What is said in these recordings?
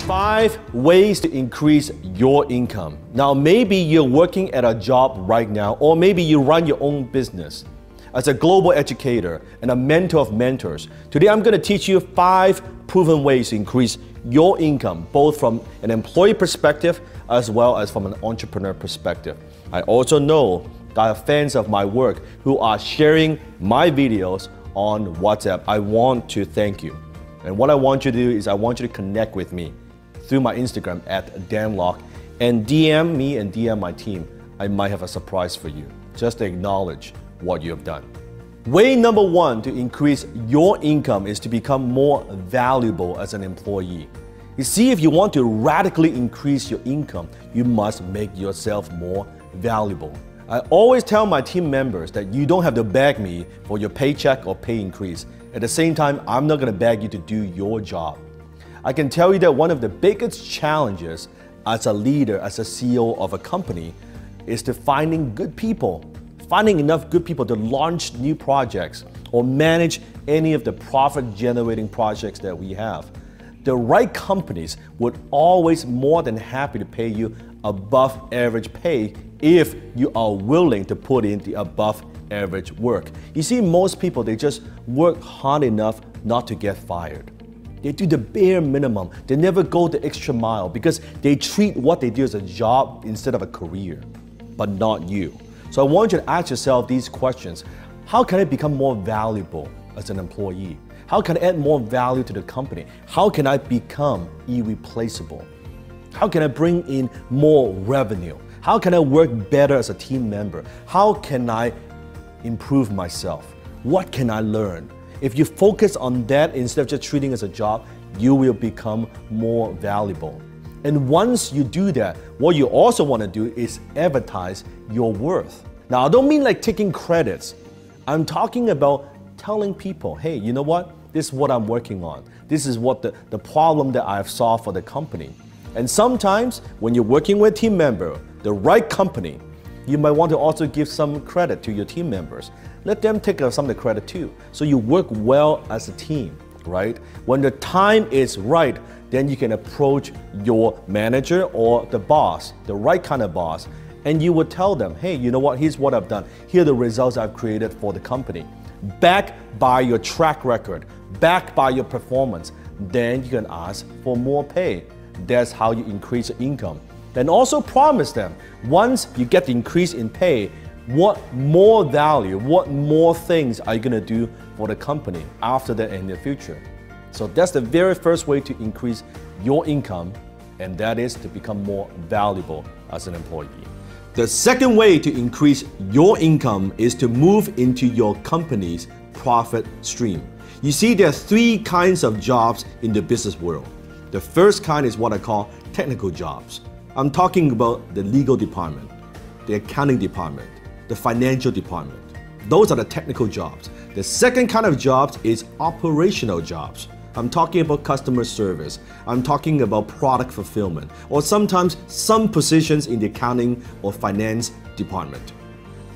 5 ways to increase your income. Now, maybe you're working at a job right now, or maybe you run your own business. As a global educator and a mentor of mentors, today I'm going to teach you 5 proven ways to increase your income, both from an employee perspective as well as from an entrepreneur perspective. I also know that are fans of my work who are sharing my videos on WhatsApp. I want to thank you. And what I want you to do is I want you to connect with me through my Instagram at Dan Lok and DM me and DM my team. I might have a surprise for you, just to acknowledge what you have done. Way number 1 to increase your income is to become more valuable as an employee. You see, if you want to radically increase your income, you must make yourself more valuable. I always tell my team members that you don't have to beg me for your paycheck or pay increase. At the same time, I'm not going to beg you to do your job. I can tell you that one of the biggest challenges as a leader, as a CEO of a company, is to finding good people, finding enough good people to launch new projects or manage any of the profit-generating projects that we have. The right companies would always more than happy to pay you above average pay if you are willing to put in the above average work. You see, most people, they just work hard enough not to get fired. They do the bare minimum. They never go the extra mile because they treat what they do as a job instead of a career, but not you. So I want you to ask yourself these questions. How can I become more valuable as an employee? How can I add more value to the company? How can I become irreplaceable? How can I bring in more revenue? How can I work better as a team member? How can I improve myself? What can I learn? If you focus on that instead of just treating it as a job, you will become more valuable. And once you do that, what you also want to do is advertise your worth. Now, I don't mean like taking credits. I'm talking about telling people, hey, you know what? This is what I'm working on. This is what the problem that I've solved for the company. And sometimes when you're working with a team member, the right company, you might want to also give some credit to your team members. Let them take some of the credit too. So you work well as a team, right? When the time is right, then you can approach your manager or the boss, the right kind of boss, and you would tell them, hey, you know what, here's what I've done. Here are the results I've created for the company. Backed by your track record, backed by your performance, then you can ask for more pay. That's how you increase your income. Then also promise them, once you get the increase in pay, what more value, what more things are you going to do for the company after that in the future? So that's the very first way to increase your income, and that is to become more valuable as an employee. The second way to increase your income is to move into your company's profit stream. You see, there are 3 kinds of jobs in the business world. The first kind is what I call technical jobs. I'm talking about the legal department, the accounting department, the financial department. Those are the technical jobs. The second kind of jobs is operational jobs. I'm talking about customer service. I'm talking about product fulfillment, or sometimes some positions in the accounting or finance department.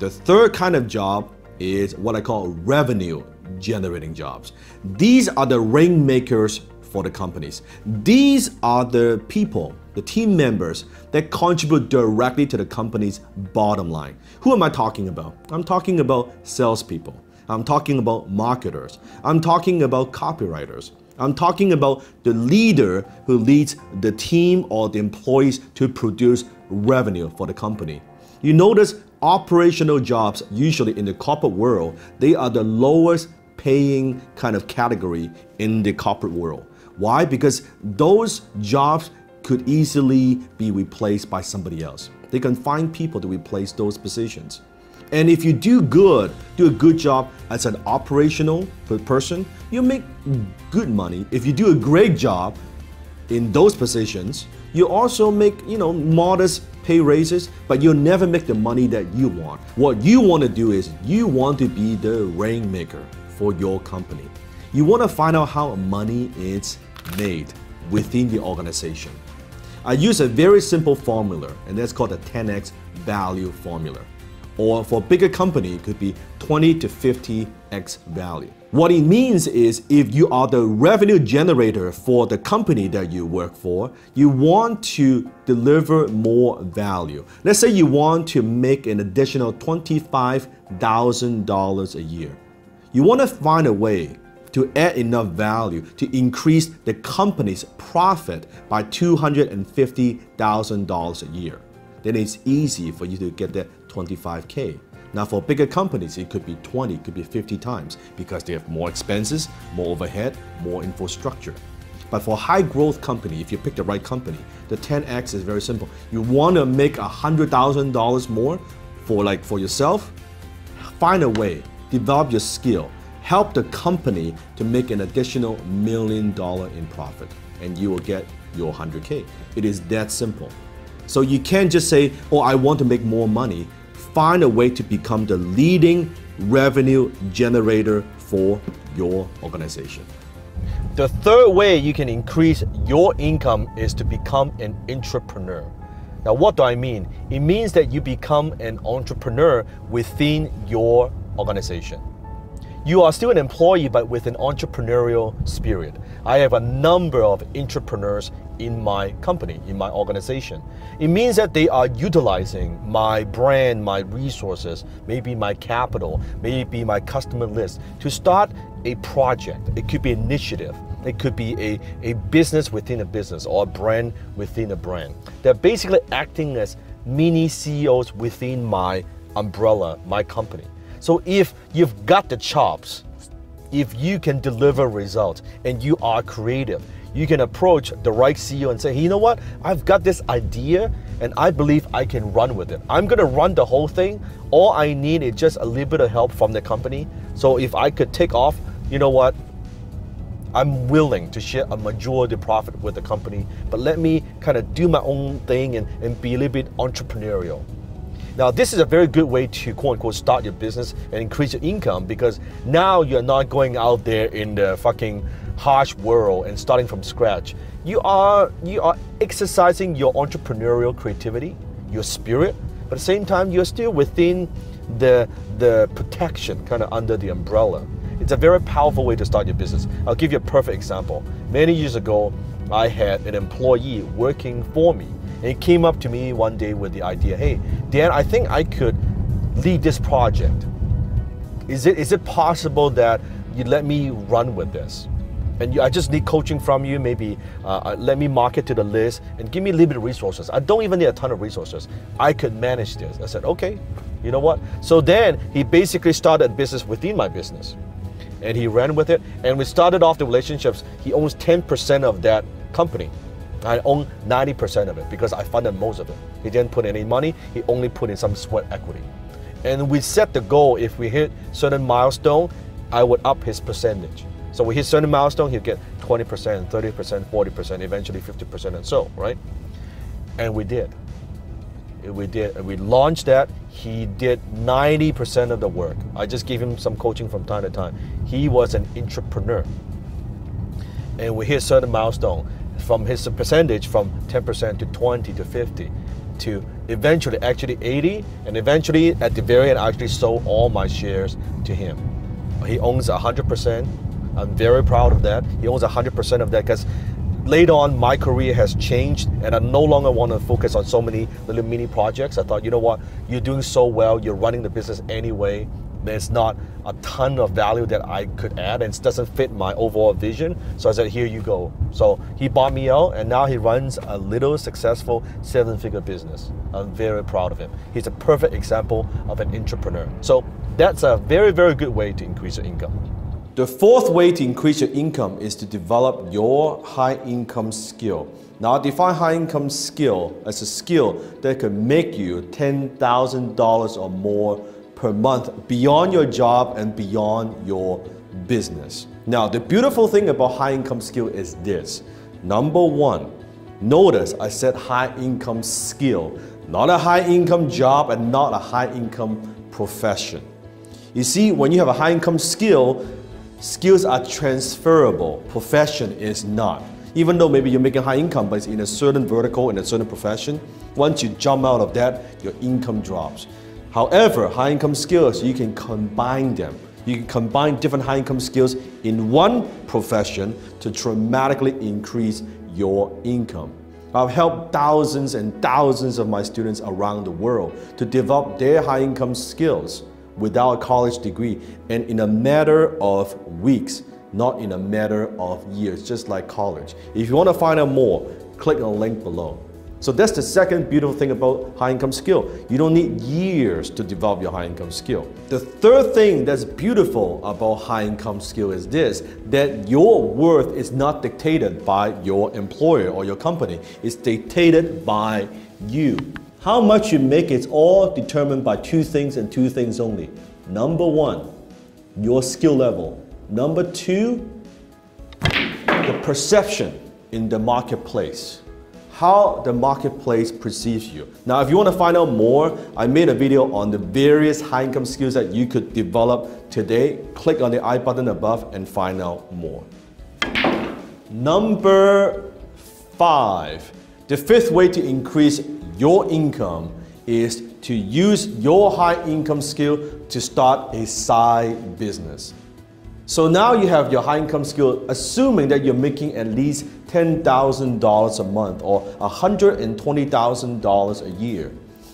The third kind of job is what I call revenue generating jobs. These are the rainmakers for the companies. These are the people, the team members that contribute directly to the company's bottom line. Who am I talking about? I'm talking about salespeople. I'm talking about marketers. I'm talking about copywriters. I'm talking about the leader who leads the team or the employees to produce revenue for the company. You notice operational jobs, usually in the corporate world, they are the lowest paying kind of category in the corporate world. Why? Because those jobs could easily be replaced by somebody else. They can find people to replace those positions. And if you do a good job as an operational person, you make good money. If you do a great job in those positions, you also make, modest pay raises, but you'll never make the money that you want. What you want to do is you want to be the rainmaker for your company. You want to find out how money is made within the organization. I use a very simple formula, and that's called the 10x value formula. Or for a bigger company, it could be 20 to 50x value. What it means is if you are the revenue generator for the company that you work for, you want to deliver more value. Let's say you want to make an additional $25,000 a year. You want to find a way to add enough value to increase the company's profit by $250,000 a year. Then it's easy for you to get that 25K. Now for bigger companies, it could be 20, it could be 50 times because they have more expenses, more overhead, more infrastructure. But for a high growth company, if you pick the right company, the 10X is very simple. You want to make $100,000 more for yourself, find a way, develop your skill, help the company to make an additional $1 million in profit, and you will get your 100K. It is that simple. So you can't just say, oh, I want to make more money. Find a way to become the leading revenue generator for your organization. The third way you can increase your income is to become an entrepreneur. Now, what do I mean? It means that you become an entrepreneur within your organization. You are still an employee, but with an entrepreneurial spirit. I have a number of entrepreneurs in my company, in my organization. It means that they are utilizing my brand, my resources, maybe my capital, maybe my customer list to start a project. It could be an initiative. It could be a business within a business or a brand within a brand. They're basically acting as mini CEOs within my umbrella, my company. So if you've got the chops, if you can deliver results and you are creative, you can approach the right CEO and say, hey, you know what? I've got this idea and I believe I can run with it. I'm gonna run the whole thing. All I need is just a little bit of help from the company. So if I could take off, you know what? I'm willing to share a majority profit with the company, but let me kind of do my own thing and be a little bit entrepreneurial. Now, this is a very good way to quote unquote start your business and increase your income because now you're not going out there in the fucking harsh world and starting from scratch. You are exercising your entrepreneurial creativity, your spirit, but at the same time, you're still within the protection, kind of under the umbrella. It's a very powerful way to start your business. I'll give you a perfect example. Many years ago, I had an employee working for me. And he came up to me one day with the idea, hey, Dan, I think I could lead this project. Is it possible that you let me run with this? And I just need coaching from you, maybe let me market to the list and give me a little bit of resources. I don't even need a ton of resources. I could manage this. I said, okay, you know what? So then he basically started a business within my business. And he ran with it. And we started off the relationships. He owns 10% of that company. I own 90% of it because I funded most of it. He didn't put any money, he only put in some sweat equity. And we set the goal, if we hit certain milestone, I would up his percentage. So we hit certain milestone, he'll get 20%, 30%, 40%, eventually 50% and so, right? And we did. We did, and we launched that. He did 90% of the work. I just gave him some coaching from time to time. He was an entrepreneur. And we hit certain milestone. From his percentage from 10% to 20 to 50 to eventually actually 80, and eventually at the very end I actually sold all my shares to him. He owns 100%. I'm very proud of that. He owns 100% of that because later on my career has changed and I no longer want to focus on so many little mini projects. I thought, you know what, you're doing so well, you're running the business anyway. There's not a ton of value that I could add and it doesn't fit my overall vision. So I said, here you go. So he bought me out and now he runs a little successful 7-figure business. I'm very proud of him. He's a perfect example of an entrepreneur. So that's a very, very good way to increase your income. The fourth way to increase your income is to develop your high income skill. Now, I define high income skill as a skill that can make you $10,000 or more per month beyond your job and beyond your business. Now, the beautiful thing about high income skill is this. Number one, notice I said high income skill, not a high income job and not a high income profession. You see, when you have a high income skill, skills are transferable, profession is not. Even though maybe you're making high income, but it's in a certain vertical, in a certain profession, once you jump out of that, your income drops. However, high income skills, you can combine them. You can combine different high income skills in one profession to dramatically increase your income. I've helped thousands and thousands of my students around the world to develop their high income skills without a college degree and in a matter of weeks, not in a matter of years, just like college. If you want to find out more, click on the link below. So that's the second beautiful thing about high income skill. You don't need years to develop your high income skill. The third thing that's beautiful about high income skill is this, that your worth is not dictated by your employer or your company. It's dictated by you. How much you make is all determined by two things and two things only. Number one, your skill level. Number two, the perception in the marketplace. How the marketplace perceives you. Now, if you want to find out more, I made a video on the various high income skills that you could develop today. Click on the I button above and find out more. Number 5, the fifth way to increase your income is to use your high income skill to start a side business. So now you have your high income skill, assuming that you're making at least $10,000 a month or $120,000 a year.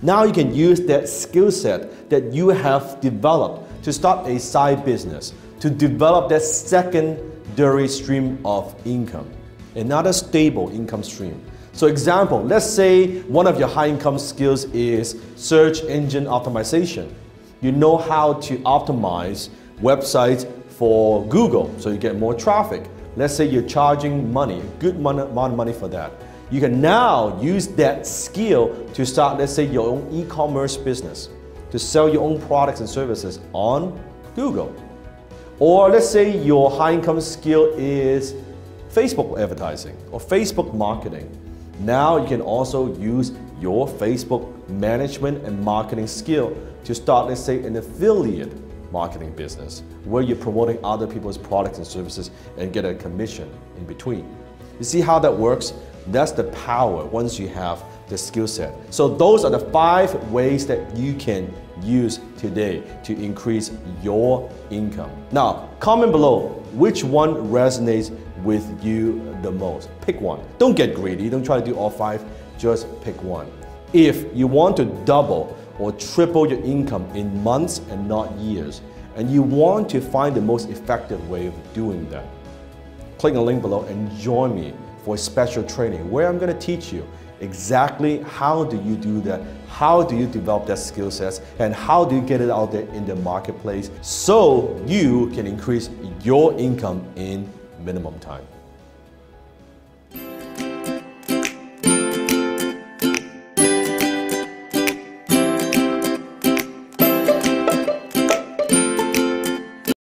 Now you can use that skill set that you have developed to start a side business, to develop that secondary stream of income, another stable income stream. So example, let's say one of your high income skills is search engine optimization. You know how to optimize websites for Google, so you get more traffic. Let's say you're charging money, a good amount of money for that. You can now use that skill to start, let's say, your own e-commerce business, to sell your own products and services on Google. Or let's say your high income skill is Facebook advertising or Facebook marketing. Now you can also use your Facebook management and marketing skill to start, let's say, an affiliate marketing business where you're promoting other people's products and services and get a commission in between. You see how that works? That's the power once you have the skill set. So those are the 5 ways that you can use today to increase your income. Now, comment below which one resonates with you the most. Pick one. Don't get greedy. Don't try to do all 5. Just pick one. If you want to double or triple your income in months and not years, and you want to find the most effective way of doing that, click on the link below and join me for a special training where I'm going to teach you exactly how do you do that, how do you develop that skill sets, and how do you get it out there in the marketplace so you can increase your income in minimum time.